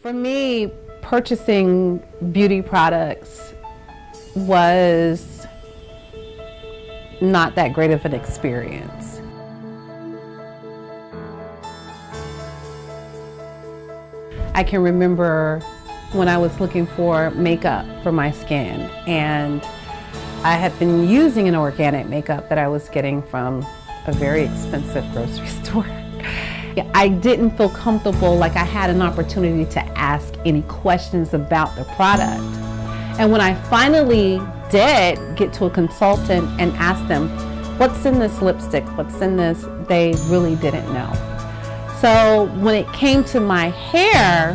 For me, purchasing beauty products was not that great of an experience. I can remember when I was looking for makeup for my skin, and I had been using an organic makeup that I was getting from a very expensive grocery store. I didn't feel comfortable, like I had an opportunity to ask any questions about the product. And when I finally did get to a consultant and ask them, what's in this lipstick, what's in this, they really didn't know. So when it came to my hair,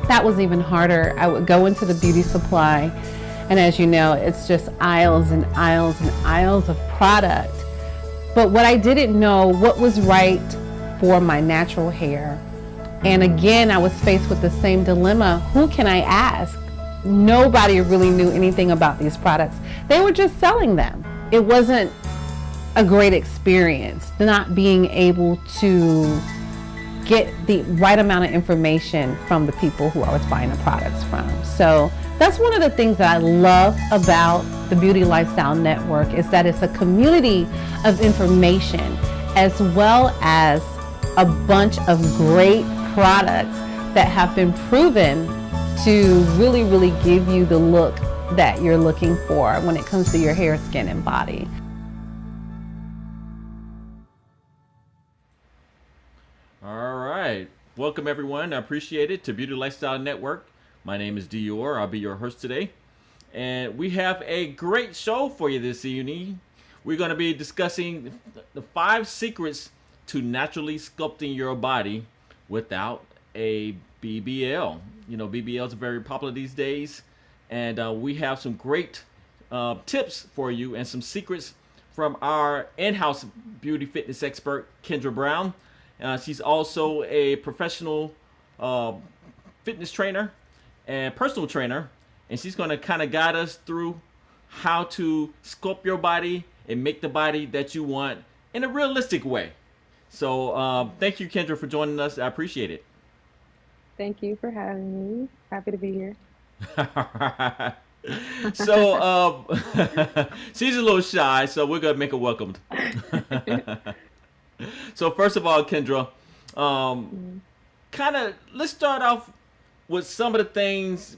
that was even harder. I would go into the beauty supply, and as you know, it's just aisles and aisles and aisles of product. But what I didn't know, what was right for my natural hair. And again, I was faced with the same dilemma. Who can I ask? Nobody really knew anything about these products. They were just selling them. It wasn't a great experience, not being able to get the right amount of information from the people who I was buying the products from. So that's one of the things that I love about the Beauty Lifestyle Network, is that it's a community of information as well as a bunch of great products that have been proven to really give you the look that you're looking for when it comes to your hair, skin, and body. All right. Welcome, everyone. I appreciate it to Beauty Lifestyle Network. My name is Dior. I'll be your host today. And we have a great show for you this evening. We're going to be discussing the 5 secrets to naturally sculpting your body without a BBL. You know, BBLs are very popular these days. And we have some great tips for you and some secrets from our in-house beauty fitness expert, Kendra Brown. She's also a professional fitness trainer and personal trainer, and she's going to kind of guide us through how to sculpt your body and make the body that you want in a realistic way. So thank you, Kendra, for joining us. I appreciate it. Thank you for having me. Happy to be here. So she's a little shy, so we're going to make her welcomed. So first of all, Kendra, let's start off with some of the things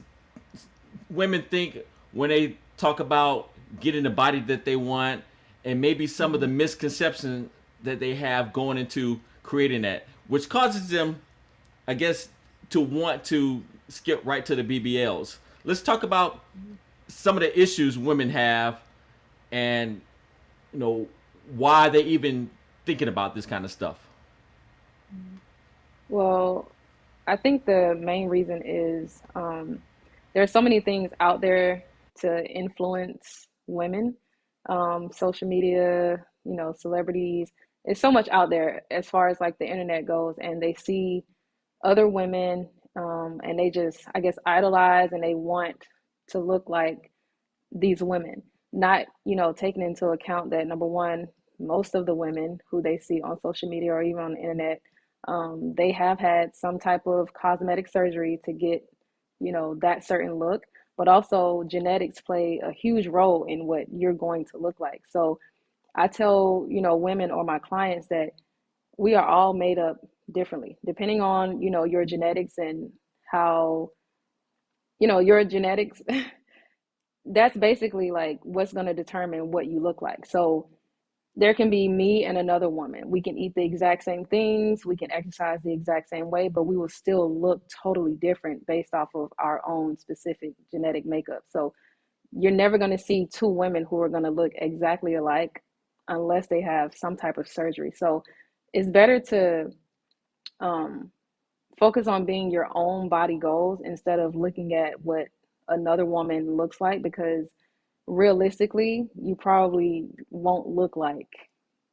women think when they talk about getting the body that they want, and maybe some of the misconceptions that they have going into creating that, which causes them, I guess, to want to skip right to the BBLs. Let's talk about some of the issues women have, and why they even thinking about this kind of stuff. Well, I think the main reason is there are so many things out there to influence women. Social media, celebrities. There's so much out there as far as like the internet goes, and they see other women and they just, I guess, idolize, and they want to look like these women, not, taking into account that, number one, most of the women who they see on social media or even on the internet, they have had some type of cosmetic surgery to get, that certain look, but also genetics play a huge role in what you're going to look like. So I tell, women or my clients that we are all made up differently, depending on, your genetics and how, your genetics, that's basically like what's going to determine what you look like. So there can be me and another woman. We can eat the exact same things, we can exercise the exact same way, but we will still look totally different based off of our own specific genetic makeup. So you're never going to see 2 women who are going to look exactly alike unless they have some type of surgery. So it's better to focus on being your own body goals instead of looking at what another woman looks like, because realistically, you probably won't look like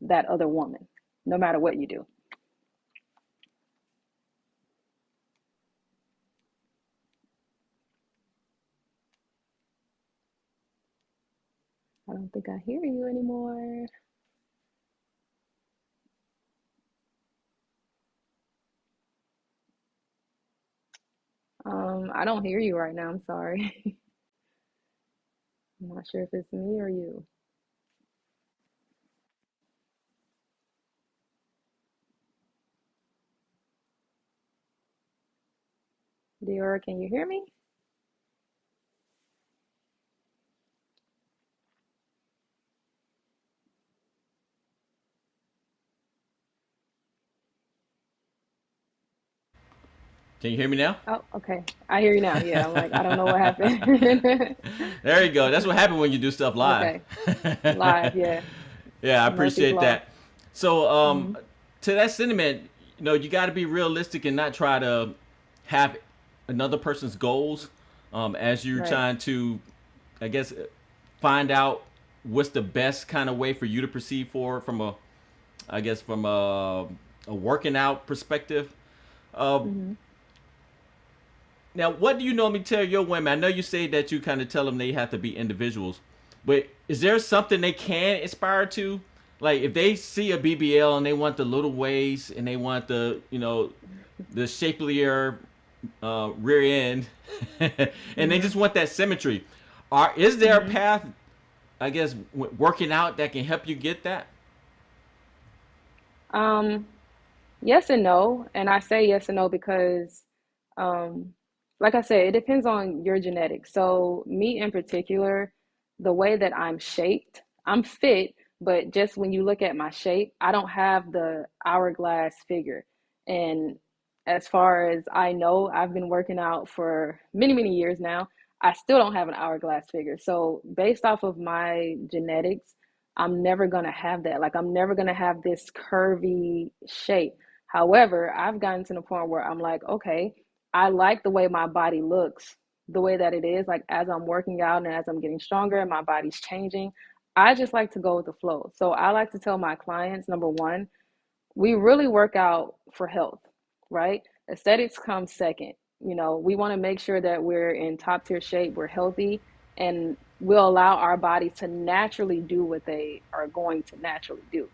that other woman, no matter what you do. I don't think I hear you anymore. I don't hear you right now. I'm sorry. I'm not sure if it's me or you. Dior, can you hear me? Can you hear me now? Oh, okay. I hear you now. Yeah, I'm like, I don't know what happened. There you go. That's what happened when you do stuff live. Okay. Live, yeah. Yeah, I Murphy's appreciate Law. that. So, Hmm. to that sentiment, you got to be realistic and not try to have another person's goals as you're Right. trying to, I guess, find out what's the best kind of way for you to proceed forward from a, I guess, from a working out perspective. Uh, Hmm. Now, what do you normally tell your women? I know you say that you kind of tell them they have to be individuals, but is there something they can aspire to? Like if they see a BBL and they want the little waist and they want the, the shapelier rear end, and they Hmm. just want that symmetry. Is there a Hmm. path, I guess, working out that can help you get that? Um, yes and no. And I say yes and no because, um, like I said, it depends on your genetics. So, me in particular, the way that I'm shaped, I'm fit, but just when you look at my shape, I don't have the hourglass figure. And as far as I know, I've been working out for many, many years now. I still don't have an hourglass figure. So, based off of my genetics, I'm never going to have that. Like, I'm never going to have this curvy shape. However, I've gotten to the point where I'm like, okay, I like the way my body looks, the way that it is. Like, as I'm working out and as I'm getting stronger and my body's changing, I just like to go with the flow. So, I like to tell my clients, number one, we really work out for health, right? Aesthetics comes second. We want to make sure that we're in top tier shape, we're healthy, and we'll allow our bodies to naturally do what they are going to naturally do.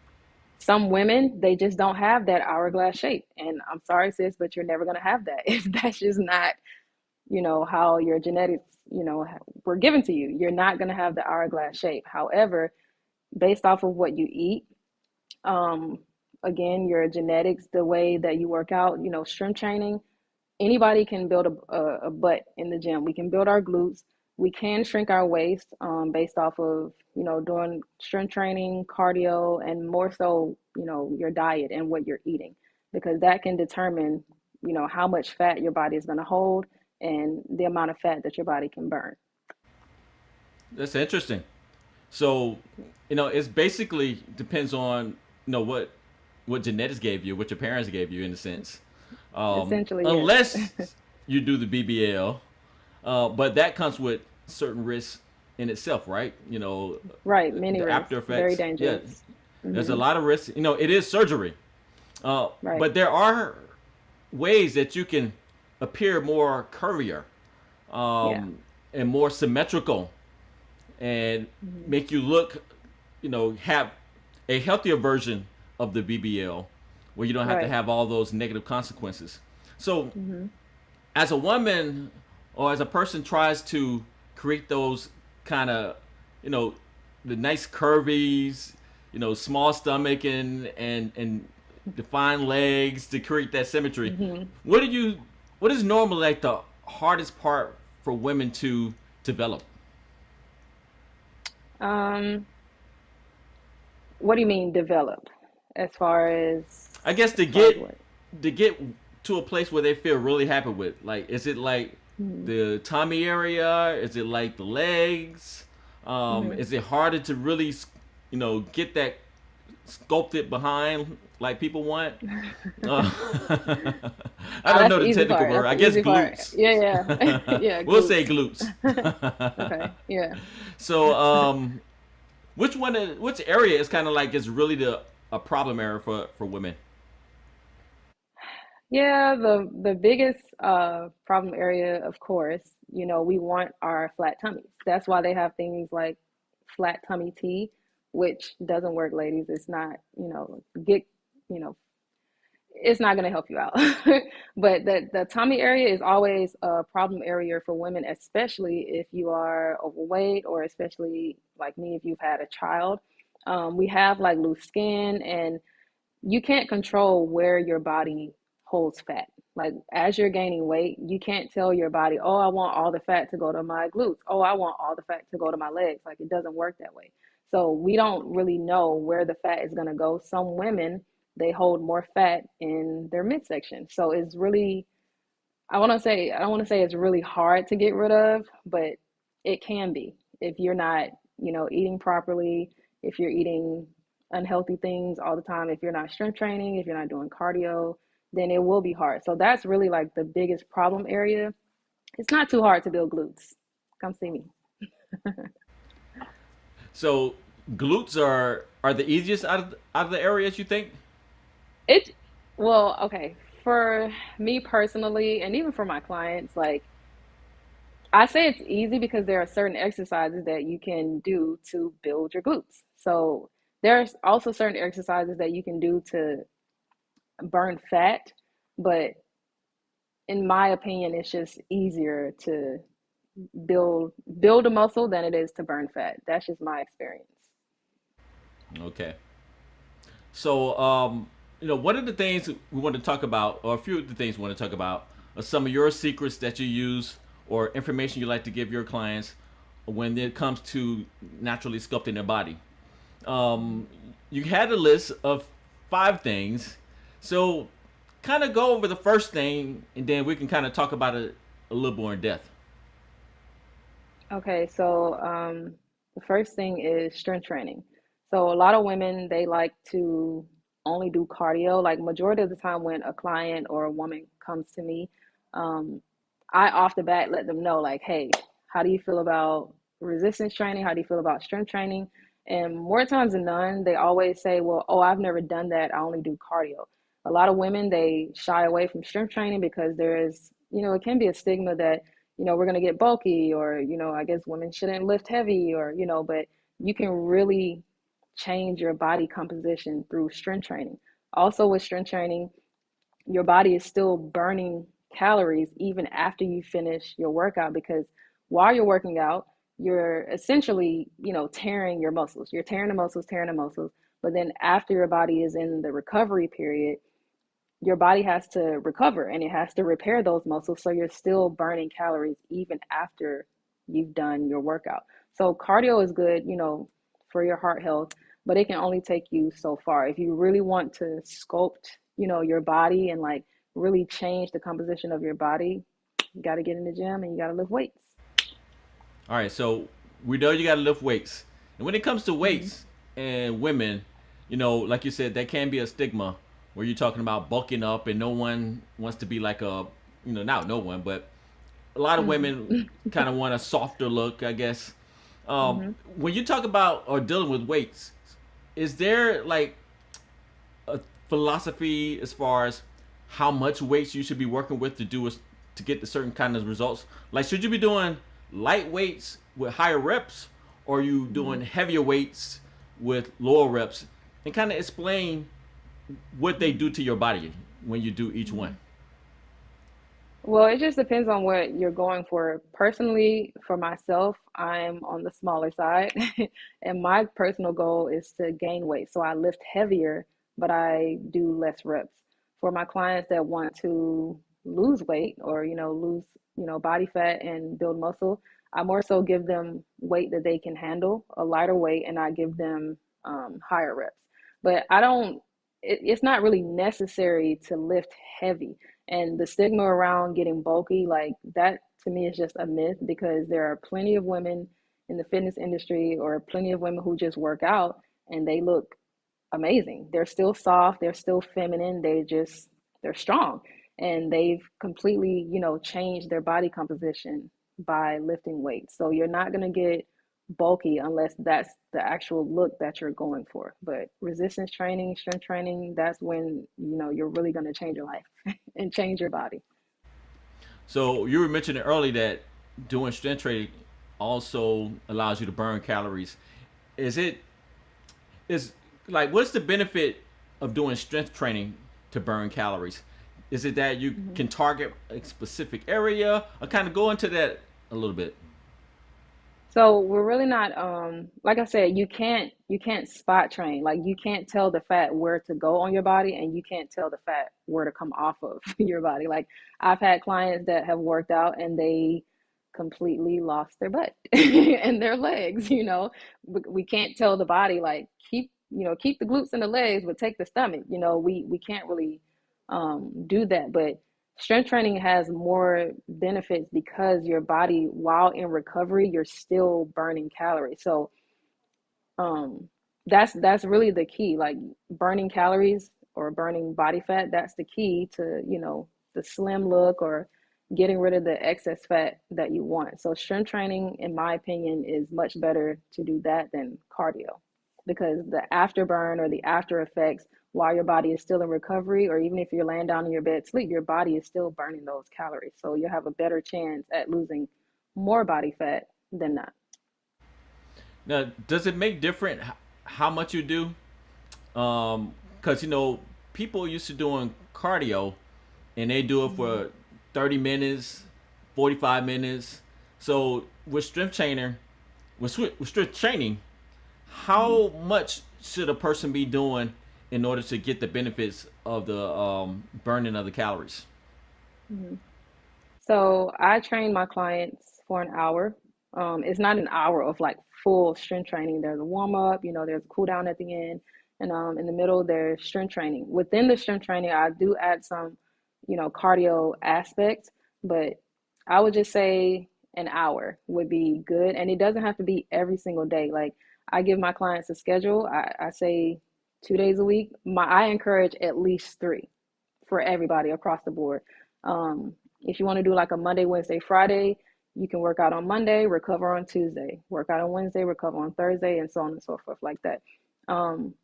Some women, they just don't have that hourglass shape. And I'm sorry, sis, but you're never going to have that if that's just not, how your genetics, were given to you. You're not going to have the hourglass shape. However, based off of what you eat, um, again, your genetics, the way that you work out, strength training, anybody can build a butt in the gym. We can build our glutes. We can shrink our waist based off of, doing strength training, cardio, and more so, your diet and what you're eating, because that can determine, how much fat your body is going to hold and the amount of fat that your body can burn. That's interesting. So, it's basically depends on what genetics gave you, what your parents gave you, in a sense. Essentially, yes. Unless you do the BBL, but that comes with certain risks in itself, right? Right, many The risks, after very effects. Yeah, dangerous. there's a Hmm. lot of risks. It is surgery, Right. but there are ways that you can appear more curvier Yeah. um, and more symmetrical and Hmm. make you look, have a healthier version of the BBL where you don't have to Right. have all those negative consequences. So, Hmm. as a woman or as a person tries to create those kind of, you know, the nice curvies, small stomach and defined legs to create that symmetry, Hmm. what do you, what is normally like the hardest part for women to develop? Um, what do you mean develop? As far I guess as far as what? to get to a place where they feel really happy with. Like, is it like Hmm. the tummy area? Is it like the legs? Hmm. Is it harder to really, get that sculpted behind like people want? Uh, I don't That's know the the easy technical part. word. That's I the guess easy part. glutes. Yeah, yeah. Yeah, We'll say glutes. glutes. Okay, yeah. So, which area is kind of like is really the a problem area for women? Yeah, the biggest problem area, of course, we want our flat tummies. That's why they have things like flat tummy tea, which doesn't work, ladies. It's not, get, you know, it's not going to help you out. But the tummy area is always a problem area for women, especially if you are overweight, or especially like me, if you've had a child. We have like loose skin, and you can't control where your body holds fat. Like as you're gaining weight, you can't tell your body, oh, I want all the fat to go to my glutes. Oh, I want all the fat to go to my legs. Like it doesn't work that way. So we don't really know where the fat is going to go. Some women, they hold more fat in their midsection. So it's really, I don't want to say it's really hard to get rid of, but it can be if you're not, eating properly, if you're eating unhealthy things all the time, if you're not strength training, if you're not doing cardio, then it will be hard. So that's really like the biggest problem area. It's not too hard to build glutes. Come see me. So glutes are the easiest out of the areas you think? It, well, okay. For me personally, and even for my clients, like I say it's easy because there are certain exercises that you can do to build your glutes. So there's also certain exercises that you can do to burn fat, but in my opinion, it's just easier to build a muscle than it is to burn fat. That's just my experience. Okay. So, one of the things we want to talk about, or a few of the things we want to talk about, are some of your secrets that you use or information you like to give your clients when it comes to naturally sculpting their body. Um, you had a list of 5 things. So, kind of go over the first thing, and then we can kind of talk about it a little more in depth. Okay, so the first thing is strength training. So a lot of women, they like to only do cardio. Like majority of the time when a client or a woman comes to me, um, I off the bat let them know like, hey, how do you feel about resistance training? How do you feel about strength training? And more times than none, they always say, well, oh, I've never done that. I only do cardio. A lot of women, they shy away from strength training because there is, it can be a stigma that we're going to get bulky, or, I guess women shouldn't lift heavy, or, but you can really change your body composition through strength training. Also, with strength training, your body is still burning calories even after you finish your workout, because while you're working out, you're essentially, tearing your muscles. You're tearing the muscles. But then after your body is in the recovery period, your body has to recover and it has to repair those muscles. So you're still burning calories even after you've done your workout. So cardio is good, for your heart health, but it can only take you so far. If you really want to sculpt, your body and like really change the composition of your body, you got to get in the gym and you got to lift weights. All right, so we know you got to lift weights. And when it comes to Mm-hmm. weights and women, like you said, that can be a stigma where you're talking about bulking up and no one wants to be like not no one, but a lot of women Mm-hmm. kind of want a softer look, I guess. Mm-hmm. When you talk about or dealing with weights, is there like a philosophy as far as how much weights you should be working with to get the certain kind of results? Like, should you be doing light weights with higher reps, or are you Mm-hmm. doing heavier weights with lower reps? And kind of explain what they do to your body when you do each Mm-hmm. one. Well, it just depends on what you're going for. Personally, for myself, I'm on the smaller side, and my personal goal is to gain weight. So I lift heavier, but I do less reps. For my clients that want to lose weight, or, lose, body fat and build muscle, I more so give them weight that they can handle, a lighter weight, and I give them higher reps. But I don't, it's not really necessary to lift heavy. And the stigma around getting bulky, like that to me is just a myth, because there are plenty of women in the fitness industry, or plenty of women who just work out and they look amazing. They're still soft, they're still feminine, they're strong. And they've completely, changed their body composition by lifting weights. So you're not going to get bulky unless that's the actual look that you're going for. But resistance training, strength training, that's when, you're really going to change your life and change your body. So you were mentioning earlier that doing strength training also allows you to burn calories. Is it is like what's the benefit of doing strength training to burn calories? Is it that you Mhm. can target a specific area, or kind of go into that a little bit? So we're really not like I said, you can't spot train. Like you can't tell the fat where to go on your body and you can't tell the fat where to come off of your body. Like I've had clients that have worked out and they completely lost their butt and their legs, you know. We can't tell the body like keep the glutes and the legs but take the stomach. You know, we can't really do that, but strength training has more benefits because your body, while in recovery, you're still burning calories. So um, that's really the key. Like burning calories or burning body fat, that's the key to, the slim look or getting rid of the excess fat that you want. So strength training, in my opinion, is much better to do that than cardio because the afterburn or the after effects while your body is still in recovery, or even if you're laying down in your bed sleep, your body is still burning those calories. So you have a better chance at losing more body fat than not. Now, does it make different how much you do? Because people used to doing cardio, and they do it Mhm. for 30 minutes, 45 minutes. So with strength training, Mhm. how much should a person be doing in order to get the benefits of the burning of the calories? Mhm. So I train my clients for an hour. It's not an hour of like full strength training. There's a warm up, there's a cool down at the end, and in the middle there's strength training. Within the strength training, I do add some, cardio aspects, but I would just say an hour would be good, and it doesn't have to be every single day. Like I give my clients a schedule. I say 2 days a week. I encourage at least three for everybody across the board. If you want to do like a Monday, Wednesday, Friday, you can work out on Monday, recover on Tuesday, work out on Wednesday, recover on Thursday, and so on and so forth, like that. Um,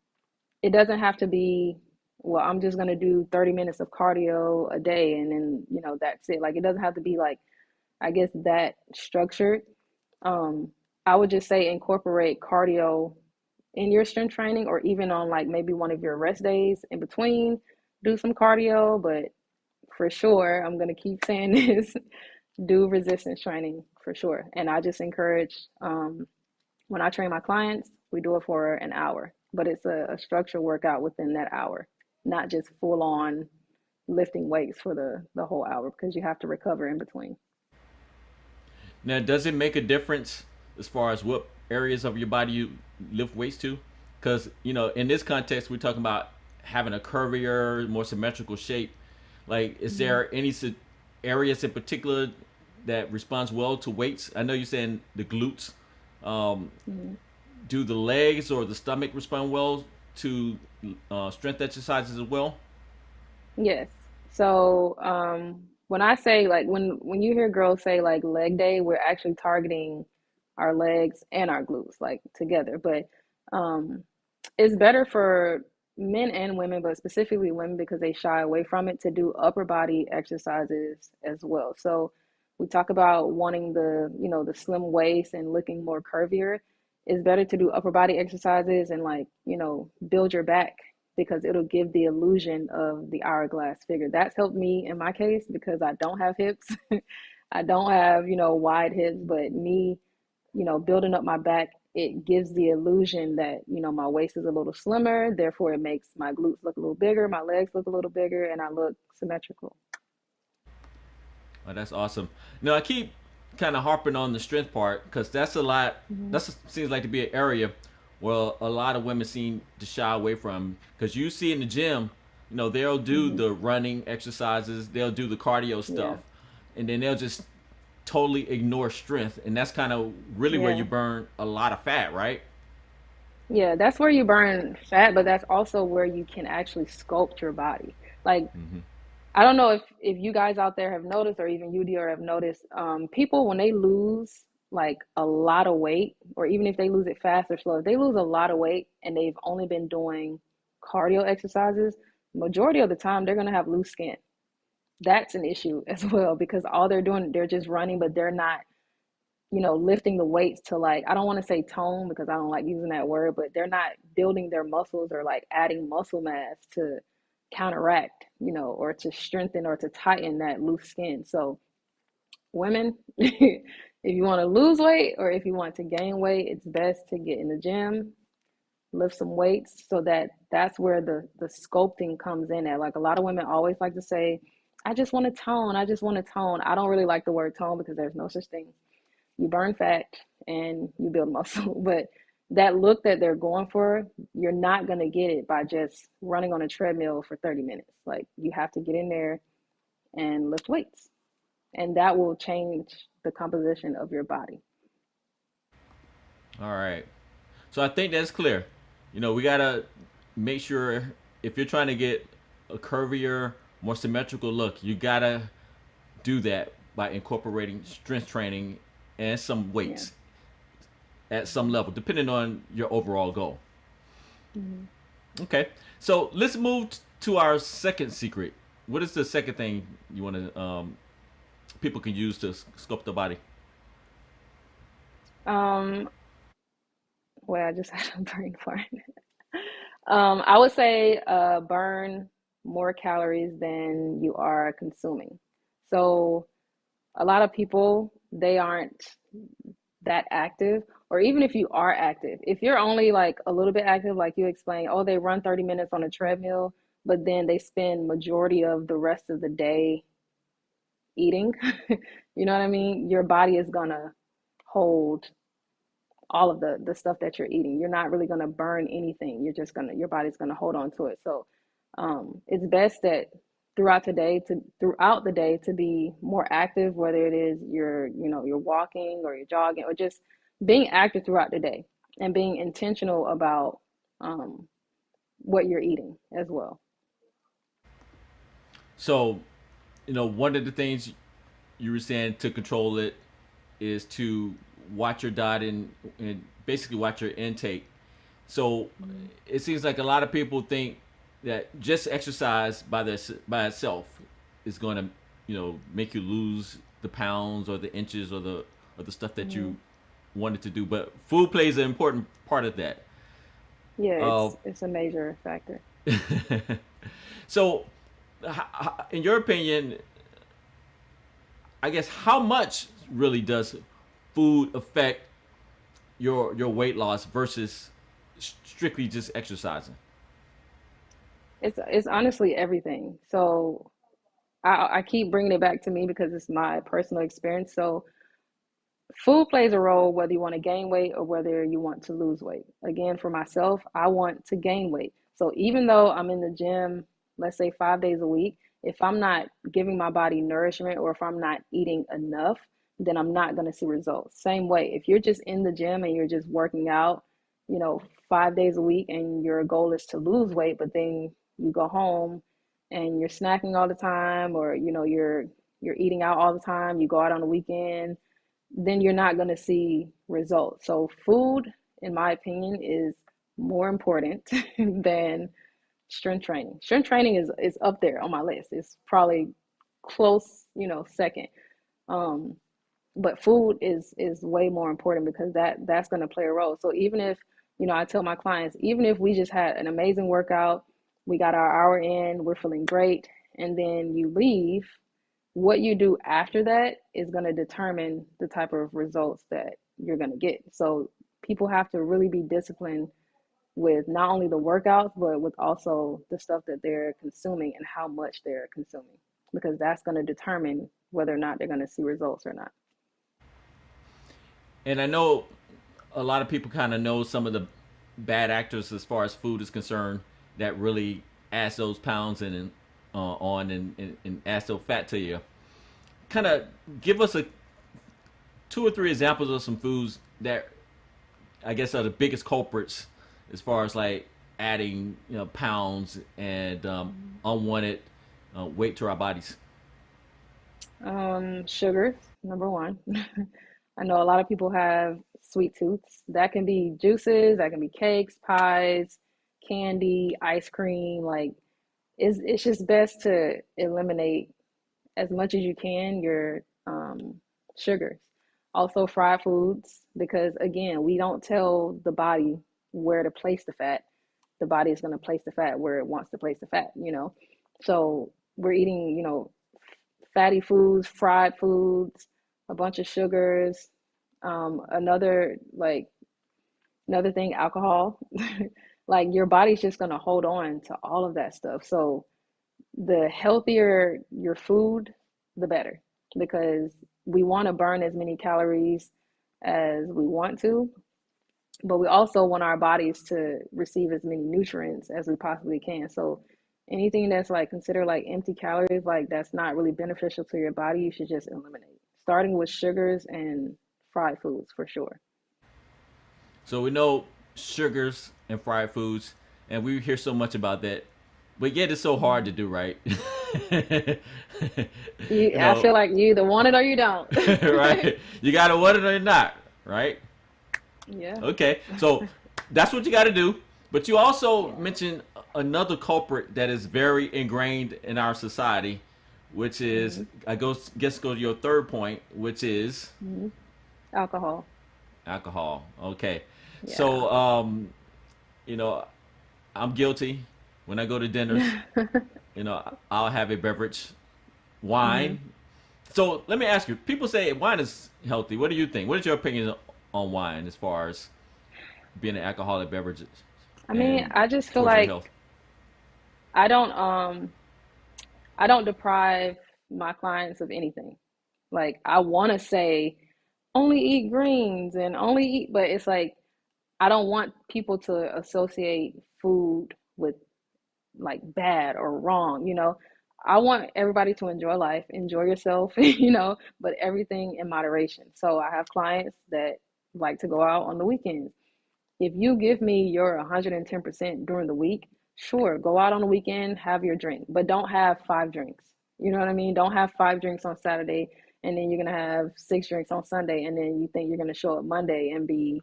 it doesn't have to be, well, I'm just going to do 30 minutes of cardio a day and then, that's it. Like, it doesn't have to be like, I guess, that structured. Um, I would just say incorporate cardio in your strength training or even on like maybe one of your rest days in between, do some cardio, but for sure, I'm going to keep saying this, do resistance training for sure. And I just encourage, when I train my clients, we do it for an hour, but it's a structured workout within that hour, not just full on lifting weights for the whole hour because you have to recover in between. Now, does it make a difference as far as what areas of your body you lift weights to? Because in this context, we're talking about having a curvier, more symmetrical shape. Like, is Mm-hmm. there any areas in particular that responds well to weights? I know you're saying the glutes. Um, Mm-hmm. do the legs or the stomach respond well to strength exercises as well? Yes. So when I say like when you hear girls say like leg day, we're actually targeting our legs and our glutes like together. But um, it's better for men and women, but specifically women because they shy away from it to do upper body exercises as well. So we talk about wanting the slim waist and looking more curvier. It's better to do upper body exercises and like, build your back because it'll give the illusion of the hourglass figure. That's helped me in my case because I don't have hips. I don't have, wide hips, but me, building up my back, it gives the illusion that, my waist is a little slimmer. Therefore, it makes my glutes look a little bigger, my legs look a little bigger, and I look symmetrical. Oh, that's awesome. No, I keep kind of harping on the strength part because that's a lot. Mm-hmm. Seems like to be an area where a lot of women seem to shy away from. Because you see in the gym, they'll do Mm-hmm. the running exercises, they'll do the cardio Yeah. stuff, and then they'll just totally ignore strength, and that's kind of really where you Yeah. burn a lot of fat, right? Yeah, that's where you burn fat, but that's also where you can actually sculpt your body. Like Mm-hmm. I don't know if you guys out there have noticed, or even you, Dior, have noticed, people when they lose like a lot of weight, or even if they lose it fast or slow, if they lose a lot of weight and they've only been doing cardio exercises, majority of the time they're gonna have loose skin. That's an issue as well because all they're doing, they're just running, but they're not, lifting the weights to like, I don't want to say tone because I don't like using that word, but they're not building their muscles or like adding muscle mass to counteract, or to strengthen or to tighten that loose skin. So women, if you want to lose weight or if you want to gain weight, it's best to get in the gym, lift some weights, so that's where the sculpting comes in at. Like, a lot of women always like to say, I just want to tone, I just want to tone. I don't really like the word tone because there's no such thing. You burn fat and you build muscle. But that look that they're going for, you're not going to get it by just running on a treadmill for 30 minutes. Like, you have to get in there and lift weights, and that will change the composition of your body. All right. So I think that's clear. We gotta make sure if you're trying to get a curvier, more symmetrical look, you gotta do that by incorporating strength training and some Yeah. weights at some level, depending on your overall goal. Mm-hmm. Okay. So let's move to our second secret. What is the second thing you want to people can use to sculpt the body? Um, well, I just had a brain fart. I would say burn more calories than you are consuming. So a lot of people, they aren't that active, or even if you are active, if you're only like a little bit active, like you explained, oh, they run 30 minutes on a treadmill, but then they spend majority of the rest of the day eating, you know what I mean? Your body is gonna hold all of the stuff that you're eating. You're not really going to burn anything. Your body's going to hold on to it. So it's best that throughout the day to be more active, whether it is you're walking or you're jogging or just being active throughout the day and being intentional about um, what you're eating as well. So, one of the things you were saying to control it is to watch your diet and basically watch your intake. So it seems like a lot of people think that just exercise by itself is going to, make you lose the pounds or the inches or the stuff that Mm-hmm. you wanted to do. But food plays an important part of that. Yeah, Uh, it's a major factor. so, in your opinion, I guess how much really does food affect your weight loss versus strictly just exercising? It's honestly everything. So I keep bringing it back to me because it's my personal experience. So food plays a role whether you want to gain weight or whether you want to lose weight. Again, for myself, I want to gain weight. So even though I'm in the gym, let's say 5 days a week, if I'm not giving my body nourishment or if I'm not eating enough, then I'm not going to see results. Same way, if you're just in the gym and you're just working out, you know, 5 days a week and your goal is to lose weight, but then you go home and you're snacking all the time or you're eating out all the time, you go out on the weekend, then you're not going to see results. So food, in my opinion, is more important than strength training. Strength training is up there on my list. It's probably close, second. Um, but food is way more important because that's going to play a role. So even if, I tell my clients, even if we just had an amazing workout, we got our hour in, we're feeling great, and then you leave, what you do after that is going to determine the type of results that you're going to get. So people have to really be disciplined with not only the workouts, but with also the stuff that they're consuming and how much they're consuming, because that's going to determine whether or not they're going to see results or not. And I know a lot of people kind of know some of the bad actors as far as food is concerned that really adds those pounds on and adds those fat to you. Kind of give us a two or three examples of some foods that I guess are the biggest culprits as far as like adding pounds and unwanted weight to our bodies. Sugars, number one. I know a lot of people have sweet tooths. That can be juices, that can be cakes, pies, candy, ice cream. Like, it's just best to eliminate as much as you can your sugars. Also, fried foods, because again, we don't tell the body where to place the fat. the body is going to place the fat where it wants to place the fat, So we're eating, fatty foods, fried foods, a bunch of sugars, another another thing, alcohol. Like your body's just going to hold on to all of that stuff. So the healthier your food, the better, because we want to burn as many calories as we want to, but we also want our bodies to receive as many nutrients as we possibly can. So anything that's like considered like empty calories, like that's not really beneficial to your body, you should just eliminate. Starting with sugars and fried foods for sure. So we know sugars and fried foods, and we hear so much about that, but yet it's so hard to do, right? You, you I know, feel like you either want it or you don't. right? You gotta want it or not, right? Yeah. Okay, so that's what you got to do. But you also Yeah. mentioned another culprit that is very ingrained in our society, which is Hmm. guess go to your third point, which is Hmm. Alcohol. alcohol. Okay, Yeah. so you know, I'm guilty. When I go to dinners, I'll have a beverage, Hmm. wine. So let me ask you: people say wine is healthy. What do you think? What is your opinion on wine as far as being an alcoholic beverage I mean, and I just feel towards your health? like I don't um I don't deprive my clients of anything. Like I want to say only eat greens and only eat, but it's like I don't want people to associate food with like bad or wrong, I want everybody to enjoy life, enjoy yourself, but everything in moderation. So I have clients that like to go out on the weekends. If you give me your 110% during the week, sure, go out on the weekend, have your drink, but don't have five drinks. You know what I mean? Don't have five drinks on Saturday and then you're going to have six drinks on Sunday and then you think you're going to show up Monday and be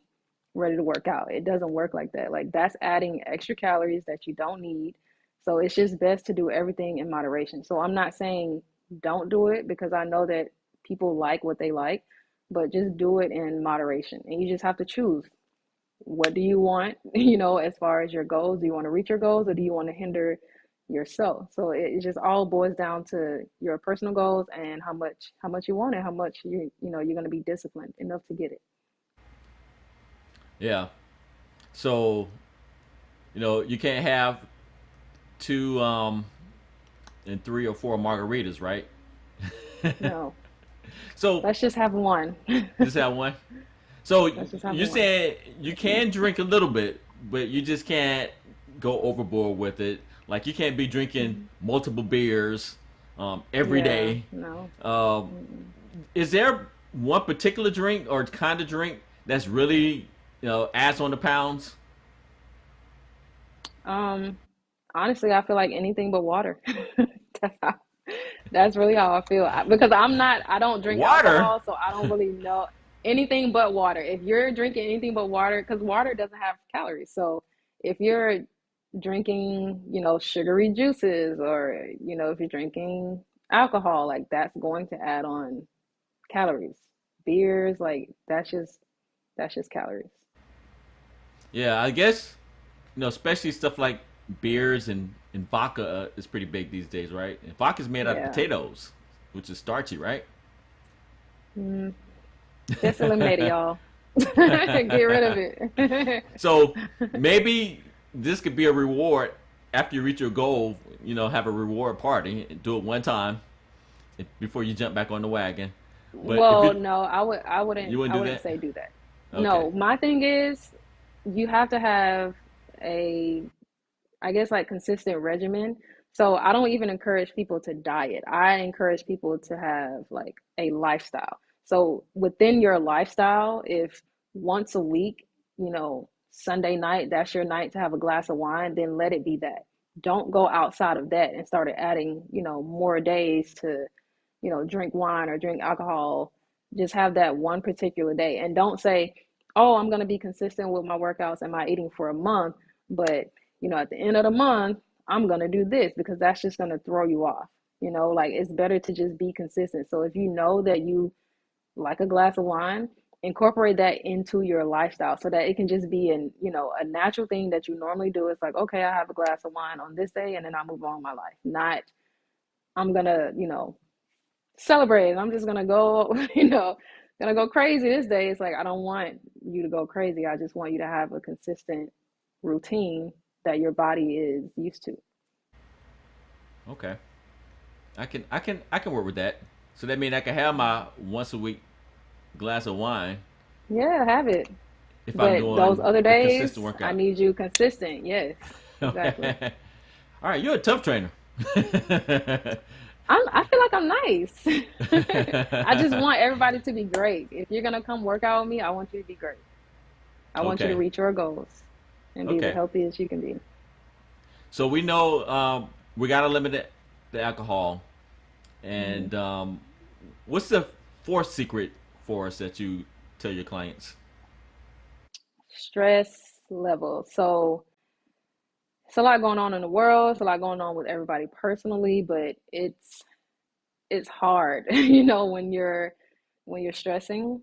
ready to work out. It doesn't work like that. Like that's adding extra calories that you don't need. So it's just best to do everything in moderation. So I'm not saying don't do it because I know that people like what they like, but just do it in moderation. And you just have to choose, what do you want, as far as your goals? Do you want to reach your goals or do you want to hinder yourself? So it just all boils down to your personal goals and how much you want it, how much you're going to be disciplined enough to get it. Yeah. So you can't have two and three or four margaritas, right? No, So let's just have one. just have one. So Let's just have you one. said you can drink a little bit, but you just can't go overboard with it. Like you can't be drinking Mhm. multiple beers every Yeah, day. no. Um, Mm-mm. is there one particular drink or kind of drink that's really adds on the pounds? Um, Honestly, I feel like anything but water. That's how, that's really how I feel. Because I don't drink Water. alcohol, so I don't really know anything but water. If you're drinking anything but water, because water doesn't have calories. So if you're drinking, sugary juices or, if you're drinking alcohol, like that's going to add on calories. Beers, like that's just calories. Yeah, I guess especially stuff like beers and vodka is pretty big these days, right? And vodka's made out of Yeah. potatoes, which is starchy, right? Mm, just eliminate it, y'all. Get rid of it. So maybe this could be a reward after you reach your goal. Have a reward party, do it one time before you jump back on the wagon. But if Well, it no, I wouldn't you wouldn't I do wouldn't that, say do that. okay. No, my thing is you have to have a, I guess, like consistent regimen. So I don't even encourage people to diet. I encourage people to have like a lifestyle. So within your lifestyle, if once a week, Sunday night, that's your night to have a glass of wine, then let it be that. Don't go outside of that and start adding, more days to, drink wine or drink alcohol. Just have that one particular day and don't say, oh, I'm going to be consistent with my workouts and my eating for a month, but at the end of the month, I'm going to do this, because that's just going to throw you off. Like it's better to just be consistent. So if you know that you like a glass of wine incorporate that into your lifestyle so that it can just be a natural thing that you normally do. It's like, okay, I have a glass of wine on this day and then I move on with my life. Not I'm gonna, celebrate and I'm just gonna go, gonna go crazy this day. It's like I don't want you to go crazy. I just want you to have a consistent routine that your body is used to. Okay. I can work with that. So that means I can have my once a week glass of wine Yeah, have it. if I'm But those doing other a consistent days, I workout. need you consistent. Yes, exactly. Okay. All right, you're a tough trainer. I feel like I'm nice. I just want everybody to be great. If you're gonna come work out with me, I want you to be great. I want you to Okay. reach your goals and be the Okay. healthiest you can be. So we know we got to limit the alcohol. Mhm. And what's the fourth secret for us that you tell your clients? Stress level. So it's a lot going on in the world. It's a lot going on with everybody personally, but it's hard, when you're stressing.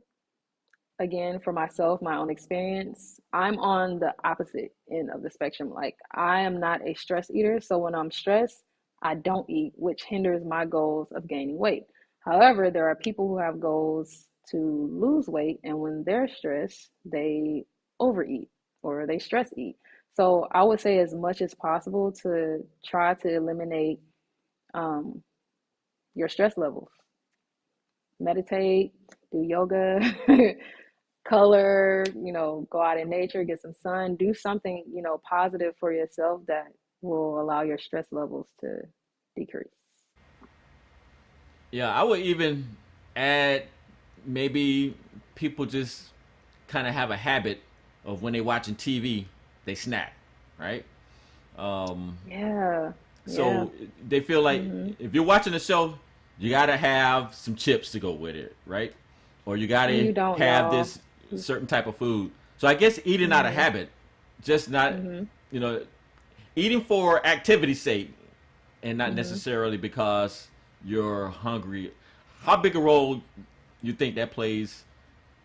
Again, for myself, my own experience, I'm on the opposite end of the spectrum. Like, I am not a stress eater. So when I'm stressed, I don't eat, which hinders my goals of gaining weight. However, there are people who have goals to lose weight, and when they're stressed, they overeat or they stress eat. So I would say, as much as possible, to try to eliminate um, your stress levels. Meditate, do yoga, color, go out in nature, get some sun, do something, positive for yourself that will allow your stress levels to decrease. Yeah, I would even add maybe people just kind of have a habit of when they're watching TV, they snack, right? Um, Yeah. Yeah. so they feel like Mhm. if you're watching a show, you gotta have some chips to go with it, right? Or you gotta You don't, have y'all. this certain type of food. So I guess eating out of Mhm. habit, just not, Mhm. you know, eating for activity's sake, and not Mhm. necessarily because you're hungry. How big a role you think that plays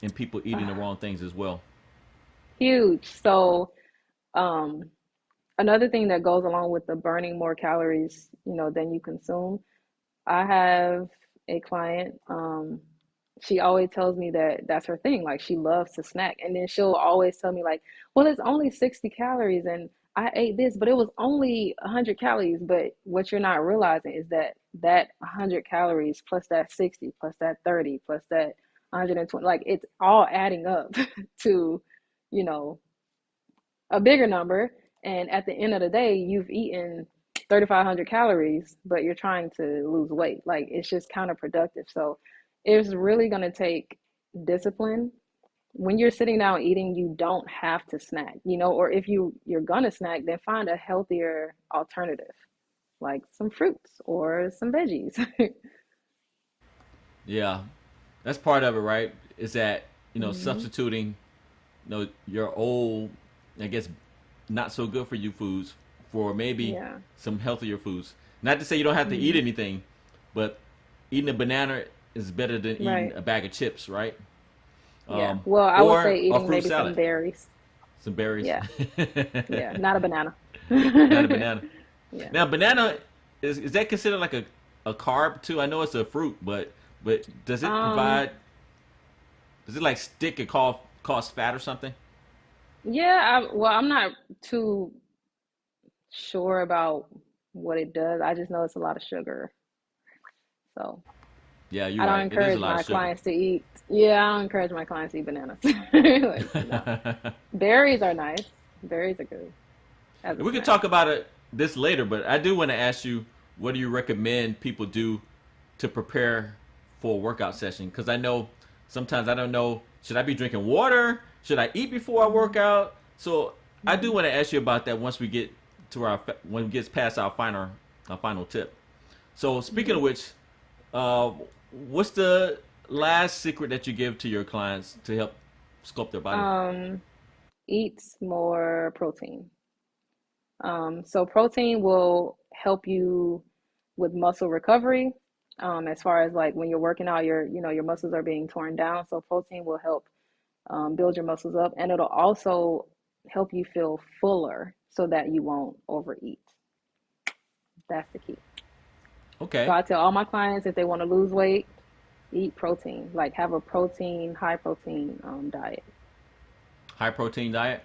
in people eating the wrong things as well? Huge. So, um another thing that goes along with the burning more calories, than you consume. I have a client, she always tells me that that's her thing. Like, she loves to snack. And then she'll always tell me, like, well, it's only 60 calories and I ate this, but it was only 100 calories. But what you're not realizing is that 100 calories plus that 60 plus that 30 plus that 120, like, it's all adding up to, you know, a bigger number. And at the end of the day, you've eaten 3,500 calories, but you're trying to lose weight. Like, it's just counterproductive. So it's really going to take discipline. When you're sitting down eating, you don't have to snack, or if you're gonna snack, then find a healthier alternative, like some fruits or some veggies. Yeah, that's part of it, right? Is that Hmm. substituting your old, I guess, not so good for you foods for maybe Yeah. some healthier foods. Not to say you don't have to eat Hmm. anything, but eating a banana is better than eating Right. a bag of chips, right? Yeah. Well, I would say Or a eating fruit maybe some salad, berries. some berries. Yeah. Yeah. Not a banana. Not a banana. Yeah. Now, banana is that considered like a carb too? I know it's a fruit, but does it Um, provide? Does it like stick and cause fat or something? yeah, well, I'm not too sure about what it does. I just know it's a lot of sugar. So Yeah, you're I don't right. It is a encourage lot of my sugar. clients to eat. Yeah, I don't encourage my clients to eat bananas. Like, no. Berries are nice. Berries are good as a We could snack. talk about this later, but I do want to ask you, what do you recommend people do to prepare for a workout session? Because I know sometimes I don't know, should I be drinking water? Should I eat before I work Hmm. out? So I do Hmm. want to ask you about that once we get to when we get past our final tip. So speaking Hmm. of which, uh, what's the last secret that you give to your clients to help sculpt their body? Um, Eat more protein. So protein will help you with muscle recovery. As far as, like, when you're working out, your muscles are being torn down. So protein will help. build your muscles up, and it'll also help you feel fuller so that you won't overeat. That's the key. So Okay. I tell all my clients if they want to lose weight, eat protein, like have a high protein diet. High protein diet.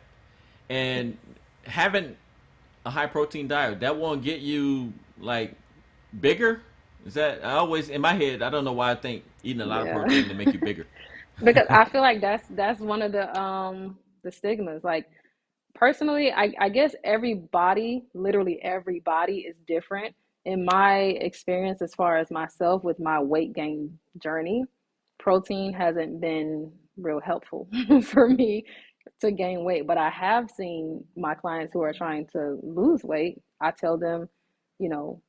And having a high protein diet, that won't get you like bigger? Is that I always in my head, I don't know why I think eating a lot of Yeah. protein to make you bigger. Because I feel like that's one of the stigmas. Like personally, I guess everybody, literally everybody is different. In my experience, as far as myself with my weight gain journey, protein hasn't been real helpful for me to gain weight. But I have seen my clients who are trying to lose weight. I tell them,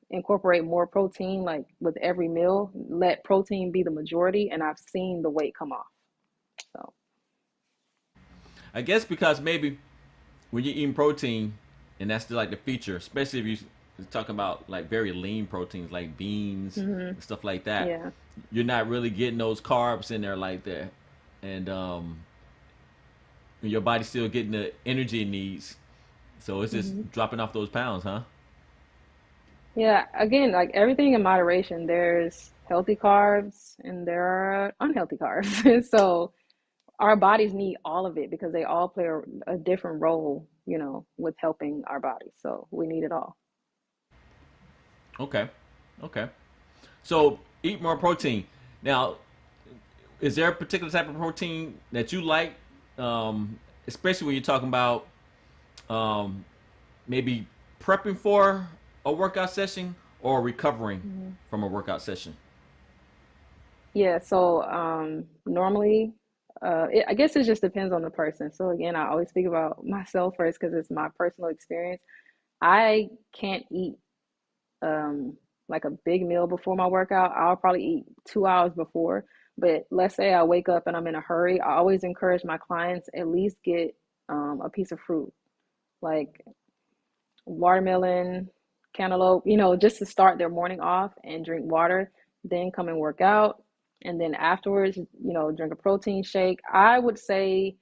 incorporate more protein, like with every meal, let protein be the majority, and I've seen the weight come off. So, I guess because maybe when you're eating protein, and that's like the feature, especially if you're talking about like very lean proteins like beans hmm, and stuff like that, yeah. you're not really getting those carbs in there like that, and your body's still getting the energy it needs. So it's just Hmm. dropping off those pounds, huh? Yeah, again, like everything in moderation, there's healthy carbs and there are unhealthy carbs. So our bodies need all of it because they all play a different role, with helping our bodies. So we need it all. Okay, okay. So eat more protein. Now, is there a particular type of protein that you like, especially when you're talking about um, maybe prepping for a workout session or recovering Mhm. from a workout session? Yeah, so normally, I guess it just depends on the person. So again, I always speak about myself first because it's my personal experience. I can't eat um like a big meal before my workout. I'll probably eat 2 hours before. But let's say I wake up and I'm in a hurry, I always encourage my clients at least get a piece of fruit, like watermelon, cantaloupe, just to start their morning off and drink water, then come and work out. And then afterwards, drink a protein shake. I would say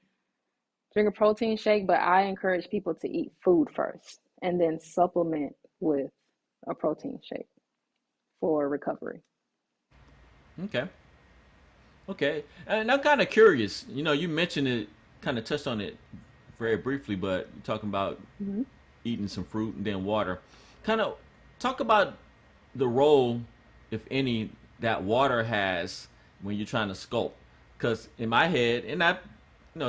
drink a protein shake, but I encourage people to eat food first and then supplement with a protein shake for recovery. Okay, okay. And I'm kind of curious. You mentioned it, kind of touched on it very briefly, but you're talking about Mhm. eating some fruit and then water. Kind of talk about the role, if any, that water has when you're trying to sculpt. Because in my head, and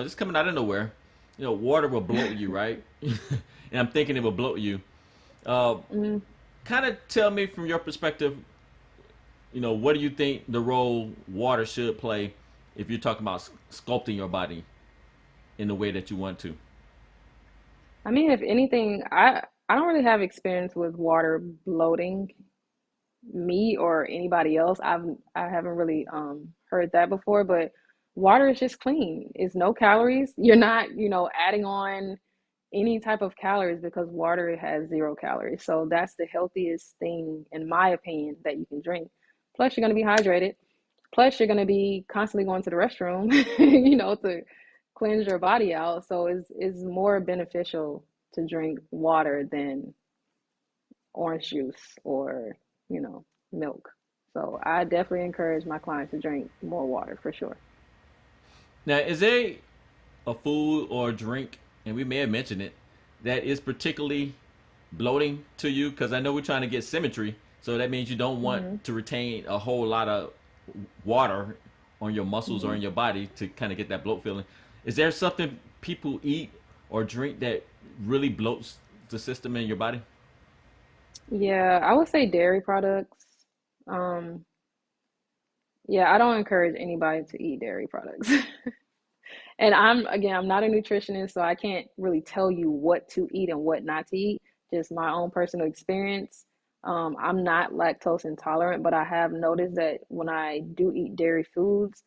just coming out of nowhere, water will bloat you, right? And I'm thinking it will bloat you. Uh, Mm, kind of tell me from your perspective, what do you think the role water should play if you're talking about sculpting your body in the way that you want to? I mean, if anything, I don't really have experience with water bloating me or anybody else. I haven't really heard that before, but water is just clean. It's no calories. You're not, adding on any type of calories because water has 0 calories. So that's the healthiest thing, in my opinion, that you can drink. Plus, you're going to be hydrated. Plus, you're going to be constantly going to the restroom, to cleanse your body out. So it's more beneficial to drink water than orange juice or, you know, milk. So I definitely encourage my clients to drink more water for sure. Now, is there a food or drink, and we may have mentioned it, that is particularly bloating to you? Because I know we're trying to get symmetry, so that means you don't want Hmm. to retain a whole lot of water on your muscles or Hmm. in your body to kind of get that bloat feeling. Is there something people eat or drink that really bloats the system in your body? Yeah, I would say dairy products. Um, yeah, I don't encourage anybody to eat dairy products. And I'm not a nutritionist, so I can't really tell you what to eat and what not to eat. Just my own personal experience. I'm not lactose intolerant, but I have noticed that when I do eat dairy foods,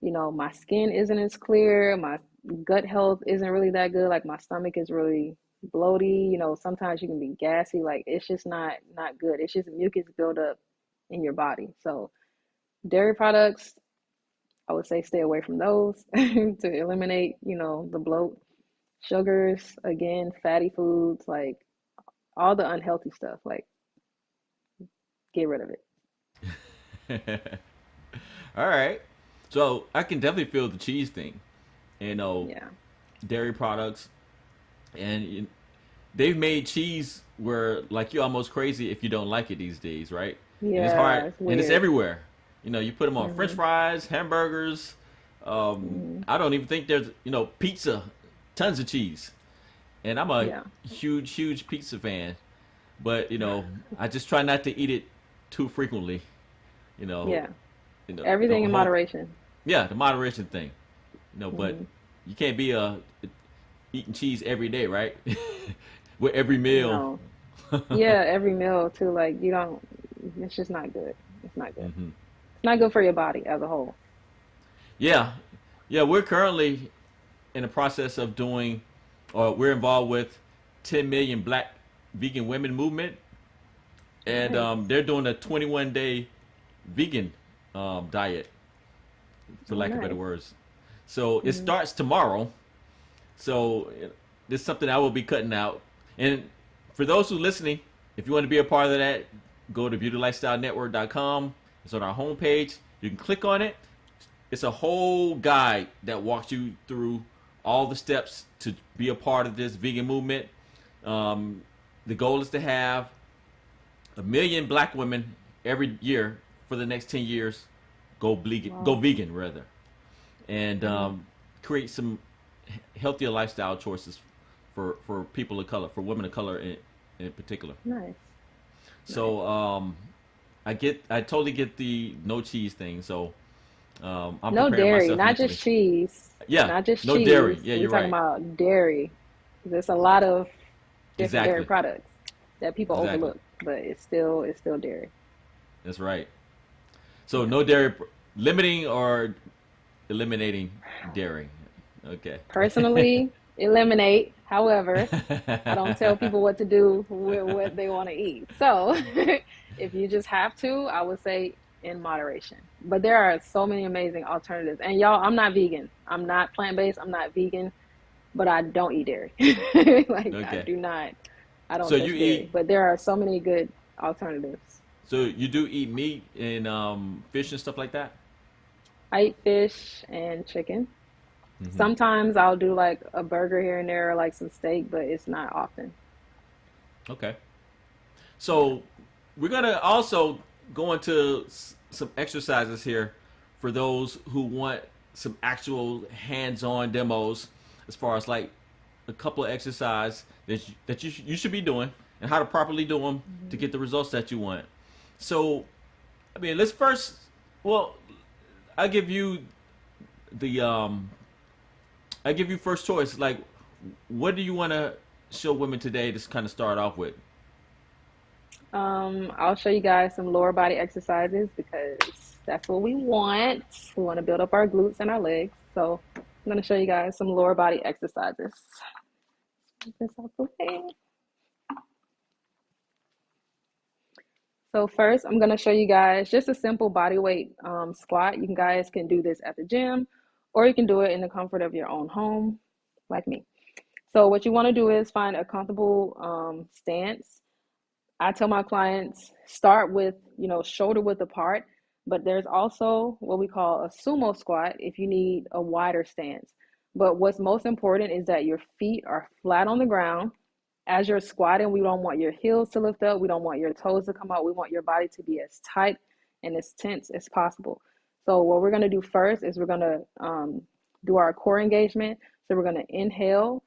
my skin isn't as clear, my gut health isn't really that good. Like my stomach is really bloaty. Sometimes you can be gassy. Like it's just not good. It's just mucus buildup in your body. So dairy products, I would say stay away from those to eliminate, the bloat. Sugars, again, fatty foods, like all the unhealthy stuff, like get rid of it. All right. So I can definitely feel the cheese thing. You know, Yeah. dairy products, and they've made cheese where like you're almost crazy if you don't like it these days, right? And it's Yeah, hard, it's and it's weird. everywhere. You put them on French Hmm. fries, hamburgers. Hmm. I don't even think there's pizza, tons of cheese, and I'm a Yeah. huge pizza fan. But I just try not to eat it too frequently. You know, Yeah. the Everything in whole moderation. yeah, the moderation thing. But Hmm. you can't be eating cheese every day, right? With every meal. No. Yeah, every meal too. Like you don't. It's just not good. It's not good. Hmm. It's not good for your body as a whole. Yeah, yeah. We're currently in the process of doing, or we're involved with 10 million Black vegan women movement, and Nice. they're doing a 21-day vegan diet, for Oh, lack of better nice. words. So it Hmm. starts tomorrow. So this is something I will be cutting out. And for those who are listening, if you want to be a part of that, go to beautylifestylenetwork.com. It's on our homepage. You can click on it. It's a whole guide that walks you through all the steps to be a part of this vegan movement. Um, the goal is to have 1 million Black women every year for the next 10 years go Wow. vegan rather, and Hmm. create some healthier lifestyle choices for people of color, for women of color in particular. Nice. Nice. So I totally get the no cheese thing. So I'm No preparing dairy, myself not just mentally. cheese. Yeah, Not just no dairy. cheese. Yeah, We're you're talking right. about dairy. There's a lot of different dairy Exactly. products that people Exactly. overlook, but it's still dairy. That's right. So Yeah. no dairy, limiting or eliminating dairy. Okay. Personally, eliminate. However, I don't tell people what to do with what they want to eat. So, if you just have to, I would say in moderation. But there are so many amazing alternatives. And y'all, I'm not vegan. I'm not plant-based. I'm not vegan, but I don't eat dairy. Like I Okay. do not. I don't So you touch dairy. eat. But there are so many good alternatives. So you do eat meat and fish and stuff like that. I eat fish and chicken. Hmm. Sometimes I'll do like a burger here and there, or like some steak, but it's not often. Okay. Yeah. So we're gonna also go into some exercises here for those who want some actual hands-on demos, as far as like a couple of exercises that you should be doing and how to properly do them to Mhm. get the results that you want. So, I mean, let's first. Well, I give you the I give you first choice. Like, what do you want to show women today to kind of start off with? I'll show you guys some lower body exercises because that's what we want. We want to build up our glutes and our legs. So I'm going to show you guys some lower body exercises. Get this out the way. So first, I'm going to show you guys just a simple body weight squat. You guys can do this at the gym, or you can do it in the comfort of your own home, like me. So what you want to do is find a comfortable stance. I tell my clients start with, shoulder width apart, but there's also what we call a sumo squat if you need a wider stance. But what's most important is that your feet are flat on the ground. As you're squatting, we don't want your heels to lift up. We don't want your toes to come out. We want your body to be as tight and as tense as possible. So what we're going to do first is we're going to do our core engagement. So we're going to inhale,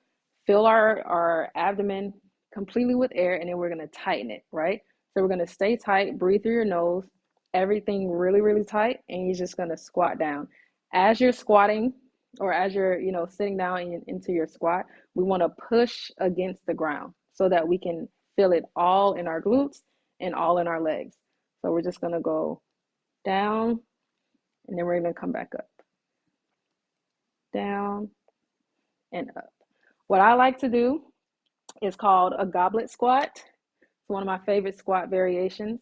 fill our abdomen completely with air, and then we're going to tighten it, right? So we're going to stay tight, breathe through your nose, everything really, really tight, and you're just going to squat down. As you're squatting, or as you're, sitting down into your squat, we want to push against the ground so that we can feel it all in our glutes and all in our legs. So we're just going to go down, and then we're going to come back up, down, and up. What I like to do is called a goblet squat. It's one of my favorite squat variations.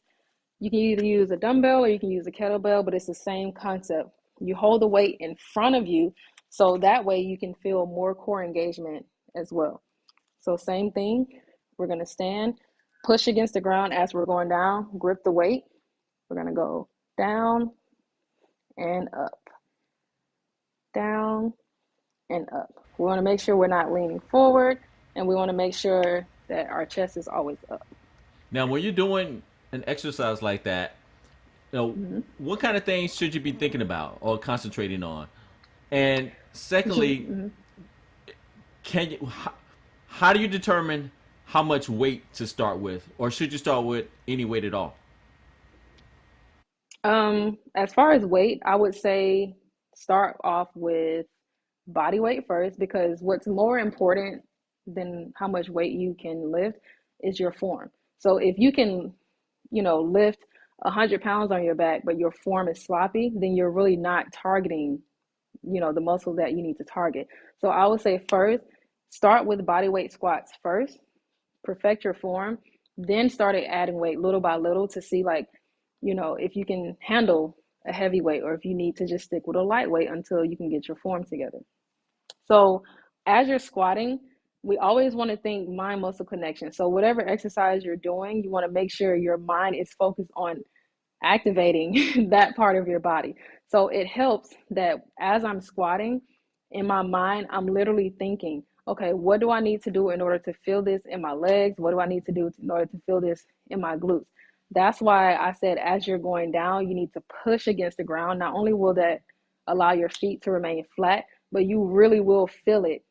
You can either use a dumbbell or you can use a kettlebell, but it's the same concept. You hold the weight in front of you, so that way you can feel more core engagement as well. So same thing, we're gonna stand, push against the ground as we're going down, grip the weight. We're gonna go down and up, down and up. We wanna make sure we're not leaning forward, and we wanna make sure that our chest is always up. Now, when you're doing an exercise like that, Mm-hmm. what kind of things should you be thinking about or concentrating on? And secondly, Mm-hmm. can you how do you determine how much weight to start with, or should you start with any weight at all? As far as weight, I would say start off with body weight first, because what's more important than how much weight you can lift is your form. So if you can, lift 100 pounds on your back, but your form is sloppy, then you're really not targeting, the muscle that you need to target. So I would say first, start with body weight squats first, perfect your form, then started adding weight little by little to see, like, if you can handle a heavy weight, or if you need to just stick with a lightweight until you can get your form together. So as you're squatting, we always want to think mind muscle connection. So whatever exercise you're doing, you want to make sure your mind is focused on activating that part of your body. So it helps that as I'm squatting, in my mind, I'm literally thinking, okay, what do I need to do in order to feel this in my legs? What do I need to do in order to feel this in my glutes? That's why I said, as you're going down, you need to push against the ground. Not only will that allow your feet to remain flat, but you really will feel it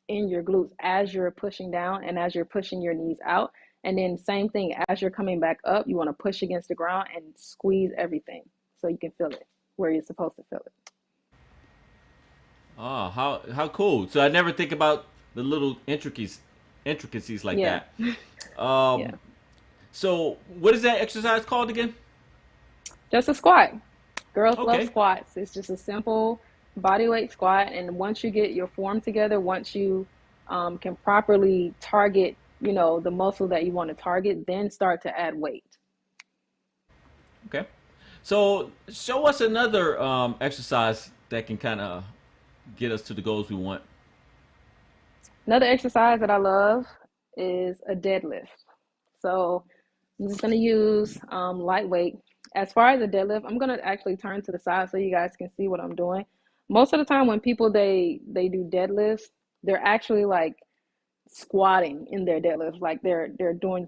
in your glutes as you're pushing down and as you're pushing your knees out. And then same thing, as you're coming back up, you want to push against the ground and squeeze everything so you can feel it where you're supposed to feel it. Oh, how cool! So I never think about the little intricacies like Yeah. that. Yeah. So what is that exercise called again? Just a squat. Girls love Okay. squats. It's just a simple body weight squat. And once you get your form together, once you can properly target, the muscle that you want to target, then start to add weight. Okay. So show us another exercise that can kind of get us to the goals we want. Another exercise that I love is a deadlift. So I'm just going to use lightweight. As far as a deadlift, I'm going to actually turn to the side so you guys can see what I'm doing. Most of the time when people they do deadlifts, they're actually like squatting in their deadlifts, like they're doing,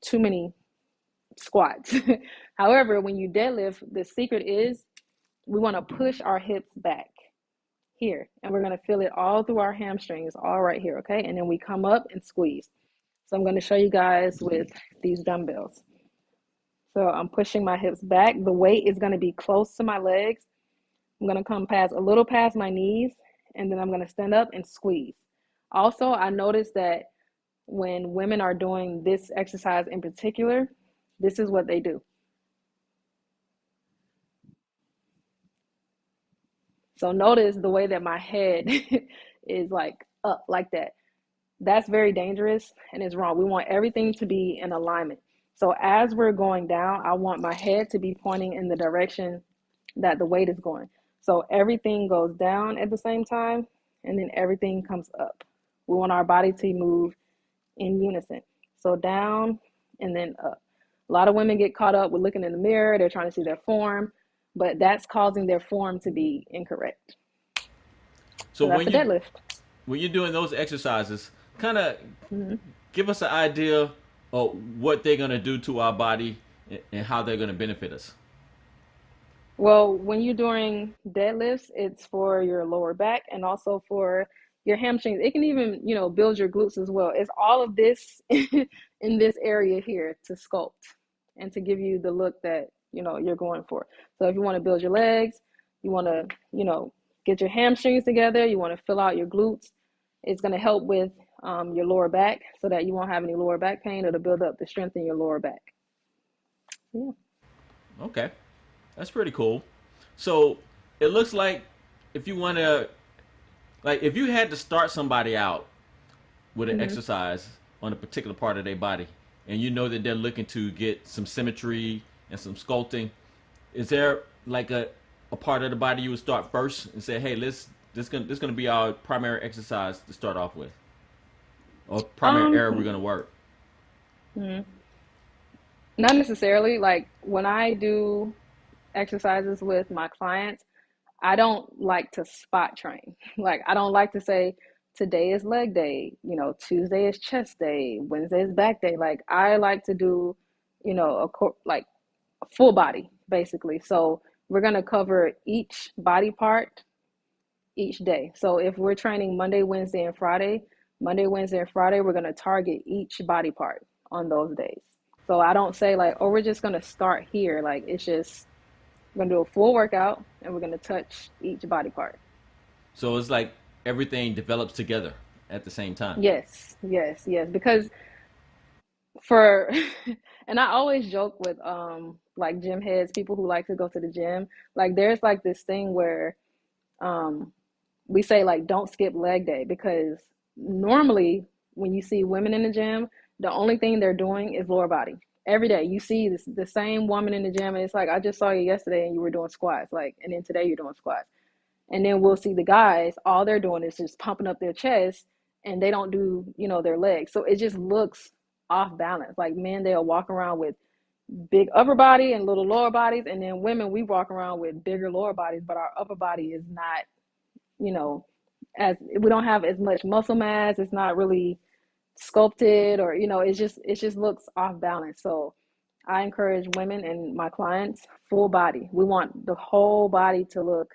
too many squats. However, when you deadlift, the secret is we want to push our hips back here, and we're going to feel it all through our hamstrings, all right here, okay? And then we come up and squeeze. So I'm going to show you guys with these dumbbells. So I'm pushing my hips back. The weight is going to be close to my legs. I'm going to come past a little past my knees, and then I'm going to stand up and squeeze. Also, I noticed that when women are doing this exercise in particular, this is what they do. So notice the way that my head is like up like that. That's very dangerous and it's wrong. We want everything to be in alignment. So as we're going down, I want my head to be pointing in the direction that the weight is going. So everything goes down at the same time, and then everything comes up. We want our body to move in unison. So down and then up. A lot of women get caught up with looking in the mirror. They're trying to see their form, but that's causing their form to be incorrect. So So that's a deadlift. when you're doing those exercises, kind of Mm-hmm. give us an idea of what they're gonna do to our body and how they're gonna benefit us. Well, when you're doing deadlifts, it's for your lower back and also for your hamstrings. It can even, build your glutes as well. It's all of this in this area here to sculpt and to give you the look that, you're going for. So if you want to build your legs, you want to, get your hamstrings together, you want to fill out your glutes, it's going to help with your lower back so that you won't have any lower back pain. It'll build up the strength in your lower back. Yeah. Okay, that's pretty cool. So it looks like if you want to, like, if you had to start somebody out with an Mm-hmm. exercise on a particular part of their body, and you know that they're looking to get some symmetry and some sculpting, is there like a part of the body you would start first and say, hey, this gonna be our primary exercise to start off with, or primary area we're Um, gonna work? mhm. Not necessarily. Like when I do exercises with my clients, I don't like to spot train. Like I don't like to say today is leg day, Tuesday is chest day, Wednesday is back day. Like I like to do, like a full body basically. So we're going to cover each body part each day. So if we're training Monday, Wednesday, and Friday, Monday, Wednesday, and Friday, we're going to target each body part on those days. So I don't say like, oh, we're just going to start here. Like it's just, we're going to do a full workout and we're going to touch each body part. So it's like everything develops together at the same time. Yes, yes, yes. Because for, and I always joke with like gym heads, people who like to go to the gym. Like there's like this thing where um we say like don't skip leg day because normally when you see women in the gym, the only thing they're doing is lower body. Every day you see the same woman in the gym and it's like I just saw you yesterday and you were doing squats, like, and then today you're doing squats. And then we'll see the guys, all they're doing is just pumping up their chest and they don't do, their legs. So it just looks off balance. Like men, they'll walk around with big upper body and little lower bodies. And then women, we walk around with bigger lower bodies, but our upper body is not, you know, as we don't have as much muscle mass. It's not really sculpted or, it just looks off balance. So I encourage women and my clients full body. We want the whole body to look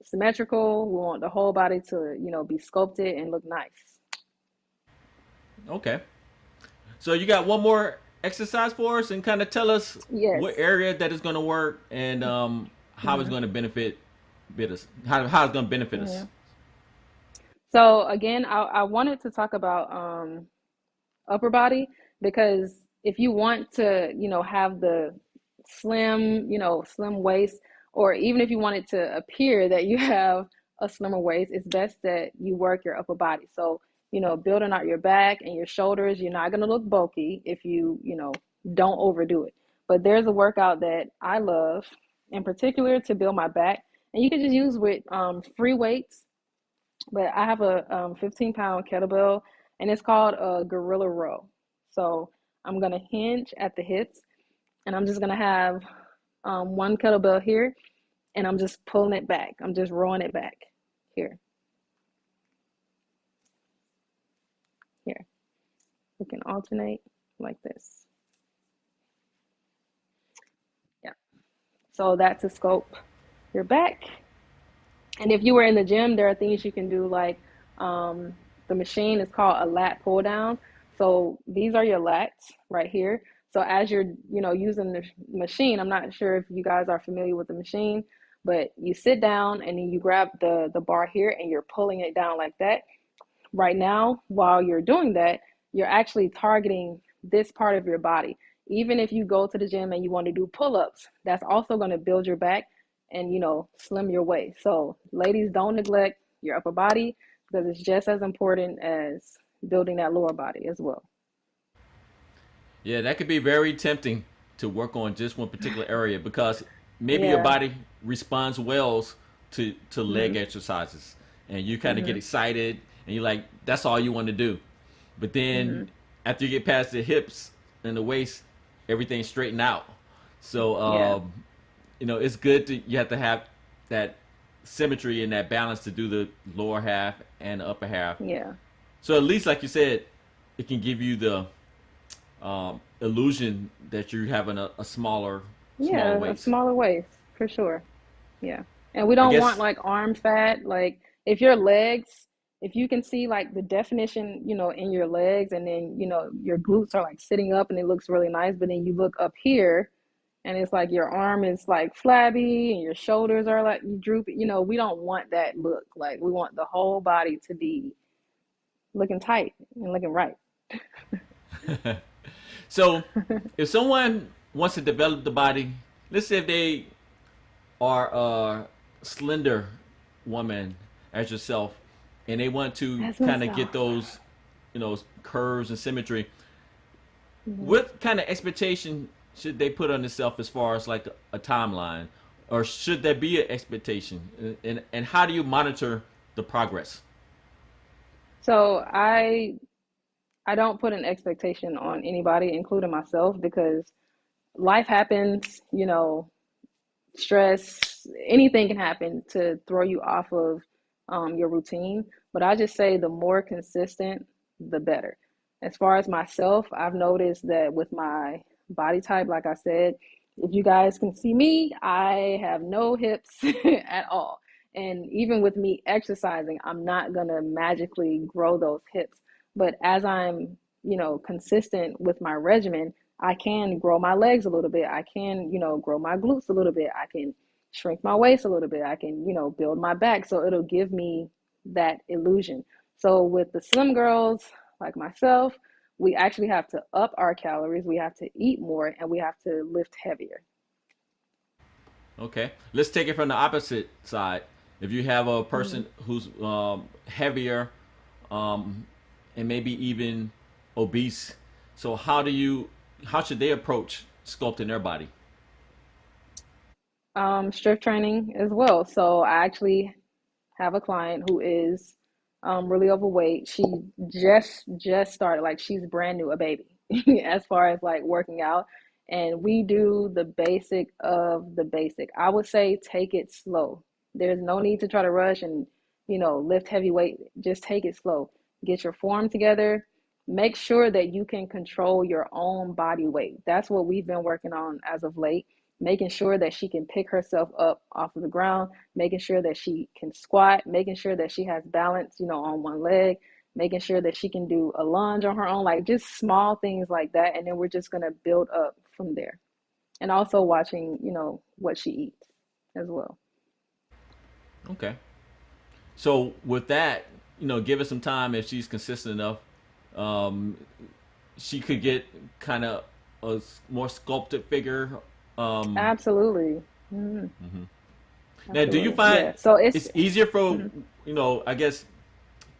symmetrical. We want the whole body to, be sculpted and look nice. Okay. So you got one more exercise for us, and kind of tell us what Yes. area that is going to work, and how it's Hmm. going to benefit us. How it's going to benefit us. Yeah. So again, I wanted to talk about upper body because if you want to, have the slim, slim waist, or even if you want it to appear that you have a slimmer waist, it's best that you work your upper body. So, building out your back and your shoulders, you're not going to look bulky if you don't overdo it. But there's a workout that I love in particular to build my back, and you can just use with free weights, but I have a 15-pound kettlebell and it's called a gorilla row. So I'm going to hinge at the hips and I'm just going to have one kettlebell here and I'm just pulling it back. I'm just rowing it back here, here. We can alternate like this. Yeah. So that's a scope your back. And if you were in the gym, there are things you can do like the machine is called a lat pull down. So these are your lats right here. So as you're, using the machine, I'm not sure if you guys are familiar with the machine, but you sit down and then you grab the bar here and you're pulling it down like that. Right now, while you're doing that, you're actually targeting this part of your body. Even if you go to the gym and you want to do pull-ups, that's also going to build your back and slim your waist. So ladies, don't neglect your upper body because it's just as important as building that lower body as well. Yeah, that could be very tempting to work on just one particular area, because maybe your Yeah. body responds well to leg Hmm. exercises, and you kind of get Hmm. excited and you're like, that's all you want to do. But then Hmm. after you get past the hips and the waist, everything's straightened out. So Yeah. it's good to you have to have that symmetry and that balance to do the lower half and the upper half. Yeah. So at least, like you said, it can give you the illusion that you're having a smaller Yeah, a waist. smaller waist for sure. Yeah. And we I don't want guess. like arm fat. Like if your legs, if you can see like the definition, in your legs and then, your glutes are like sitting up and it looks really nice, but then you look up here and it's like your arm is like flabby and your shoulders are like you droop. We don't want that look. Like we want the whole body to be looking tight and looking right. So if someone wants to develop the body, let's say if they are a slender woman as yourself, and they want to That's kind of get myself. those, curves and symmetry, Hmm. what kind of expectation should they put on themselves as far as like a timeline? or should there be an expectation? And how do you monitor the progress? So I don't put an expectation on anybody, including myself, because life happens, stress, anything can happen to throw you off of your routine. But I just say the more consistent, the better. As far as myself, I've noticed that with my body type, like I said, if you guys can see me, I have no hips at all. And even with me exercising, I'm not going to magically grow those hips. But as I'm, consistent with my regimen, I can grow my legs a little bit. I can, grow my glutes a little bit. I can shrink my waist a little bit. I can, build my back. So it'll give me that illusion. So with the slim girls like myself, we actually have to up our calories. We have to eat more and we have to lift heavier. Okay, let's take it from the opposite side. If you have a Mm-hmm. person who's heavier, um, and maybe even obese, so how should they approach sculpting their body? Strength training as well. So I actually have a client who is really overweight. She just started, like she's brand new, a baby, as far as like working out. And we do the basic of the basic. I would say take it slow. There's no need to try to rush and lift heavy weight. Just take it slow. Get your form together. Make sure that you can control your own body weight. That's what we've been working on as of late, making sure that she can pick herself up off of the ground, making sure that she can squat, making sure that she has balance, on one leg, making sure that she can do a lunge on her own, like just small things like that. And then we're just going to build up from there. And also watching, what she eats as well. Okay, so with that, give it some time. If she's consistent enough, um, she could get kind of a more sculpted figure. Um, Absolutely. Mm-hmm. Now, do you Absolutely. find Yeah. So it's, it's easier for mhm. I guess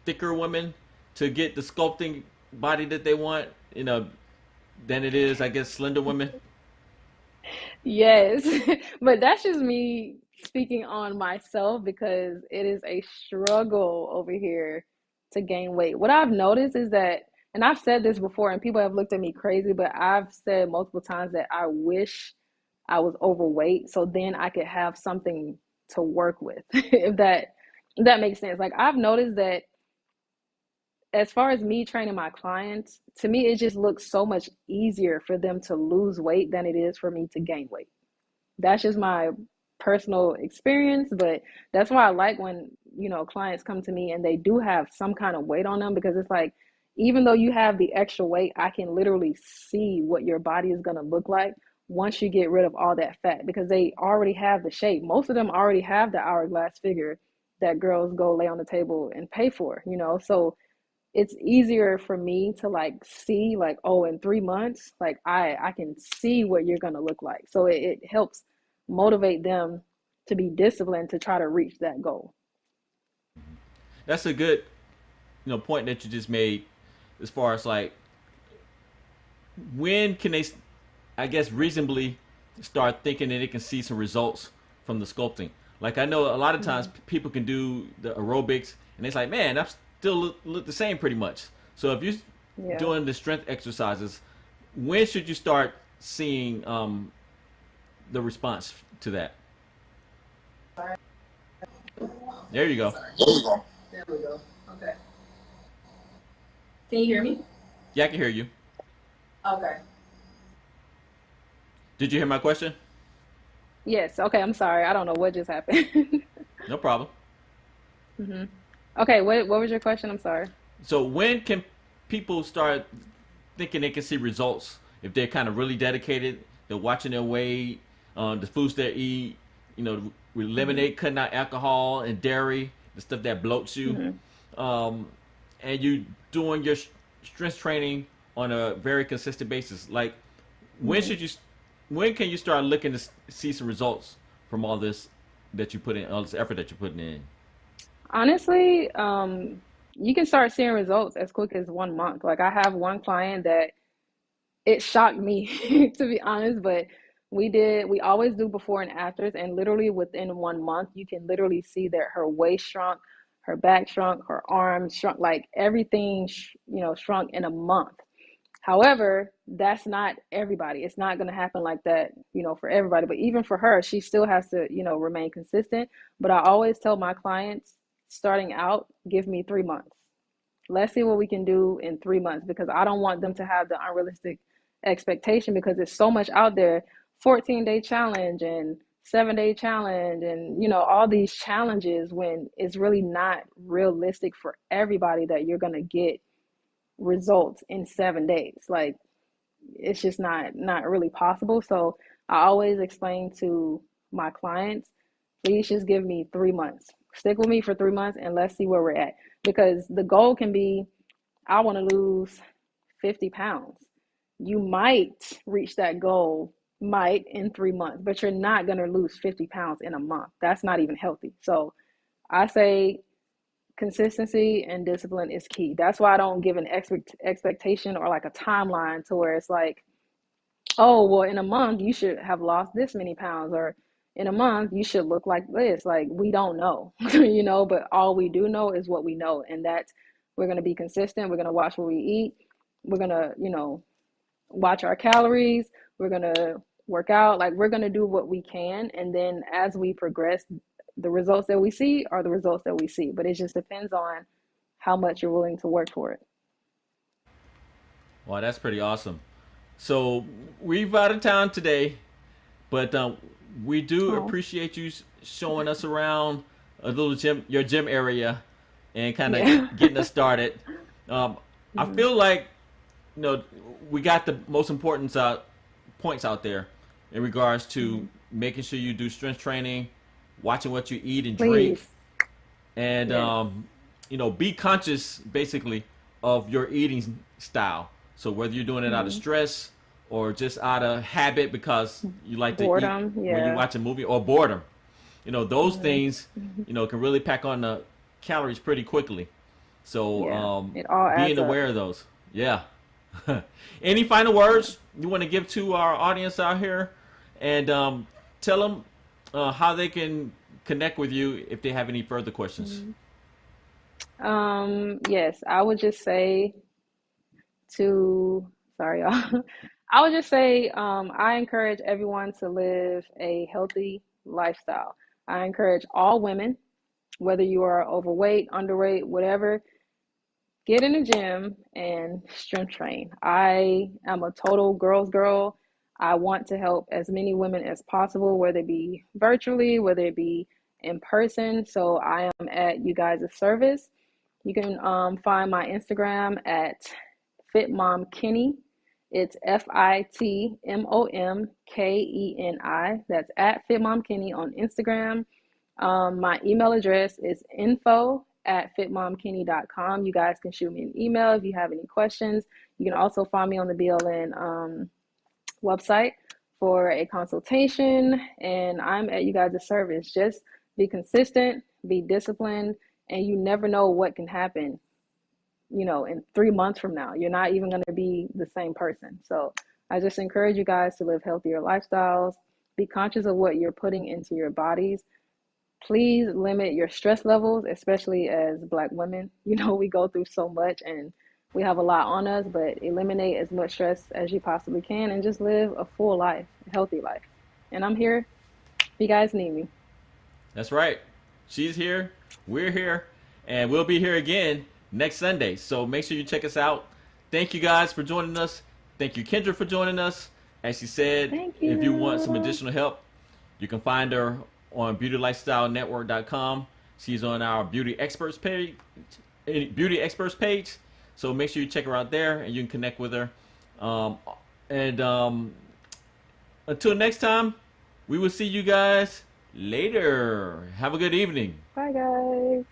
thicker women to get the sculpting body that they want, than it is, I guess, slender women? Yes, but that's just me speaking on myself because it is a struggle over here to gain weight. What I've noticed is that, and I've said this before, and people have looked at me crazy, but I've said multiple times that I wish I was overweight so then I could have something to work with, if that makes sense. Like I've noticed that as far as me training my clients, to me it just looks so much easier for them to lose weight than it is for me to gain weight. That's just my personal experience, but that's why I like when, clients come to me and they do have some kind of weight on them, because it's like even though you have the extra weight, I can literally see what your body is going to look like once you get rid of all that fat, because they already have the shape. Most of them already have the hourglass figure that girls go lay on the table and pay for, so it's easier for me to like see like, oh, in 3 months, like I can see what you're gonna look like. So it helps motivate them to be disciplined to try to reach that goal. That's a good point that you just made, as far as like when can they, I guess, reasonably start thinking that they can see some results from the sculpting. Like I know a lot of times Mhm. people can do the aerobics and it's like, man, I still look the same pretty much. So if you're Yeah. doing the strength exercises, when should you start seeing the response to that? There you go. There we go. Okay. Can you hear me? Yeah, I can hear you. Okay. Did you hear my question? Yes. Okay. I'm sorry. I don't know what just happened. No problem. hmm Okay. What was your question? I'm sorry. So when can people start thinking they can see results if they're kind of really dedicated? They're watching their weight, the foods they eat. hmm Eliminate cutting out alcohol and dairy, the stuff that bloats you, hmm um, and you doing your strength training on a very consistent basis. Like when hmm should you? When can you start looking to see some results from all this that you put in, all this effort that you're putting in? Honestly, you can start seeing results as quick as 1 month. Like I have one client that it shocked me to be honest, but We always do before and afters, and literally within 1 month, you can literally see that her waist shrunk, her back shrunk, her arms shrunk, like everything, shrunk in a month. However, that's not everybody. It's not going to happen like that, for everybody. But even for her, she still has to, remain consistent. But I always tell my clients starting out, give me 3 months. Let's see what we can do in 3 months, because I don't want them to have the unrealistic expectation, because there's so much out there. 14-day challenge and 7-day challenge and all these challenges, when it's really not realistic for everybody that you're going to get results in 7 days. Like, it's just not really possible. So I always explain to my clients, please just give me 3 months. Stick with me for 3 months and let's see where we're at. Because the goal can be, I want to lose 50 pounds. You might reach that goal, in 3 months, but you're not going to lose 50 pounds in a month. That's not even healthy. So I say consistency and discipline is key. That's why I don't give an expectation or like a timeline to where it's like, oh, well, in a month you should have lost this many pounds, or in a month you should look like this. Like, we don't know, but all we do know is what we know. And that's, we're going to be consistent. We're going to watch what we eat. We're going to, watch our calories. We're going to work out. Like, we're going to do what we can. And then as we progress, the results that we see are the results that we see. But it just depends on how much you're willing to work for it. Wow, that's pretty awesome. So we've out of town today, but we do appreciate you showing us around a little your gym area, and kind of getting us started. I feel like we got the most important points out there in regards to making sure you do strength training, watching what you eat and drink, and be conscious basically of your eating style. So whether you're doing it out of stress or just out of habit because you like to eat when you watch a movie, or boredom, those things, can really pack on the calories pretty quickly. So being aware of those. Yeah. Any final words you want to give to our audience out here, and tell them how they can connect with you if they have any further questions? Yes, I would just say sorry, y'all. I would just say, I encourage everyone to live a healthy lifestyle. I encourage all women, whether you are overweight, underweight, whatever, get in the gym and strength train. I am a total girl's girl. I want to help as many women as possible, whether it be virtually, whether it be in person. So I am at you guys' service. You can find my Instagram at FitMomKenny. It's FitMomKeni. That's at FitMomKenny on Instagram. My email address is info@fitmomkenny.com. You guys can shoot me an email if you have any questions. You can also find me on the BLN website for a consultation, and I'm at you guys' service. Just be consistent, be disciplined, and you never know what can happen. In 3 months from now, you're not even going to be the same person. So I just encourage you guys to live healthier lifestyles. Be conscious of what you're putting into your bodies. Please limit your stress levels, especially as Black women. We go through so much and we have a lot on us, but eliminate as much stress as you possibly can and just live a full life, a healthy life. And I'm here if you guys need me. That's right. She's here, we're here, and we'll be here again next Sunday. So make sure you check us out. Thank you guys for joining us. Thank you, Kendra, for joining us. As she said, if you want some additional help, you can find her on beautylifestylenetwork.com. She's on our beauty experts page. So make sure you check her out there and you can connect with her. Until next time, we will see you guys later. Have a good evening. Bye, guys.